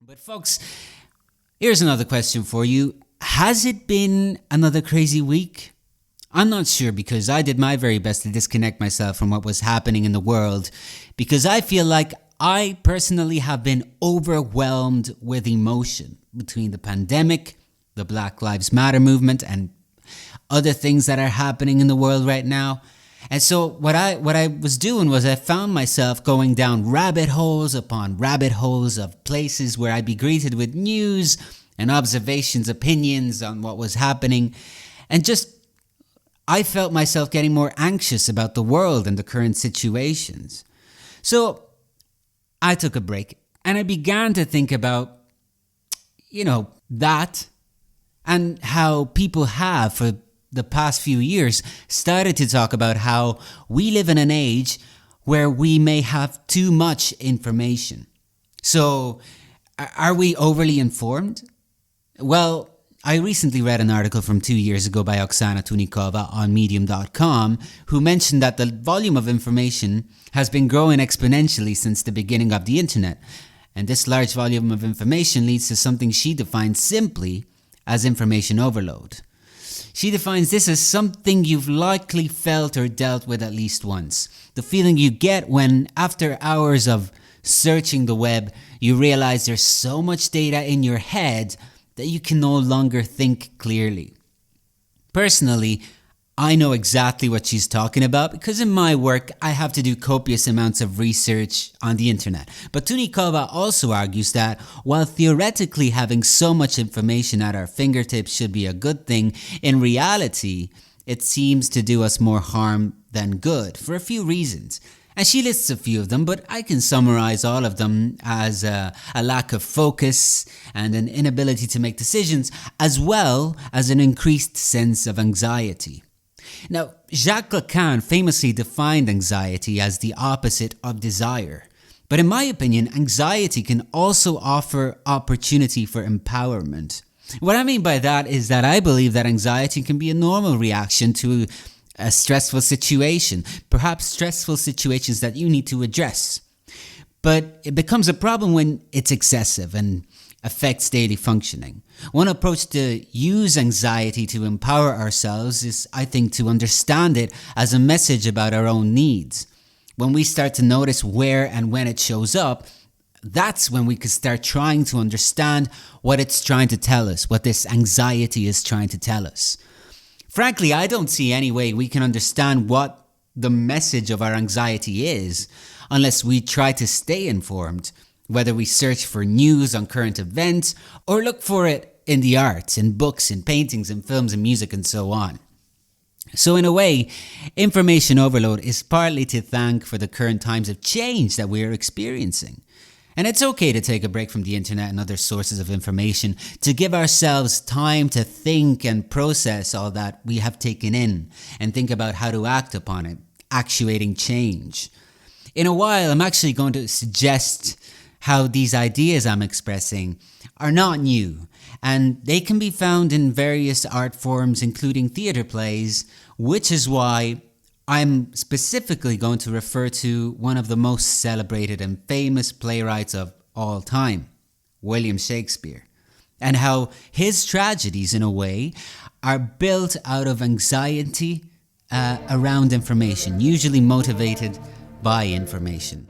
But folks, here's another question for you. Has it been another crazy week? I'm not sure, because I did my very best to disconnect myself from what was happening in the world, because I feel like I personally have been overwhelmed with emotion between the pandemic, the Black Lives Matter movement, and other things that are happening in the world right now. And so what I was doing was I found myself going down rabbit holes upon rabbit holes of places where I'd be greeted with news and observations, opinions on what was happening. And just, I felt myself getting more anxious about the world and the current situations. So I took a break and I began to think about, that, and how people have for the past few years started to talk about how we live in an age where we may have too much information. So, are we overly informed? Well, I recently read an article from 2 years ago by Oksana Tunikova on Medium.com, who mentioned that the volume of information has been growing exponentially since the beginning of the internet. And this large volume of information leads to something she defines simply as information overload. She defines this as something you've likely felt or dealt with at least once. The feeling you get when, after hours of searching the web, you realize there's so much data in your head that you can no longer think clearly. Personally, I know exactly what she's talking about, because in my work I have to do copious amounts of research on the internet. But Tunikova also argues that while theoretically having so much information at our fingertips should be a good thing, in reality it seems to do us more harm than good for a few reasons. And she lists a few of them, but I can summarize all of them as a lack of focus and an inability to make decisions, as well as an increased sense of anxiety. Now, Jacques Lacan famously defined anxiety as the opposite of desire. But in my opinion, anxiety can also offer opportunity for empowerment. What I mean by that is that I believe that anxiety can be a normal reaction to a stressful situation, perhaps stressful situations that you need to address. But it becomes a problem when it's excessive and affects daily functioning. One approach to use anxiety to empower ourselves is, I think, to understand it as a message about our own needs. When we start to notice where and when it shows up, that's when we can start trying to understand what it's trying to tell us, what this anxiety is trying to tell us. Frankly, I don't see any way we can understand what the message of our anxiety is unless we try to stay informed, whether we search for news on current events or look for it in the arts, in books, in paintings, in films, in music, and so on. So in a way, information overload is partly to thank for the current times of change that we are experiencing. And it's okay to take a break from the internet and other sources of information to give ourselves time to think and process all that we have taken in and think about how to act upon it, actuating change. In a while, I'm actually going to suggest how these ideas I'm expressing are not new, and they can be found in various art forms, including theatre plays, which is why I'm specifically going to refer to one of the most celebrated and famous playwrights of all time, William Shakespeare, and how his tragedies, in a way, are built out of anxiety around information, usually motivated by information.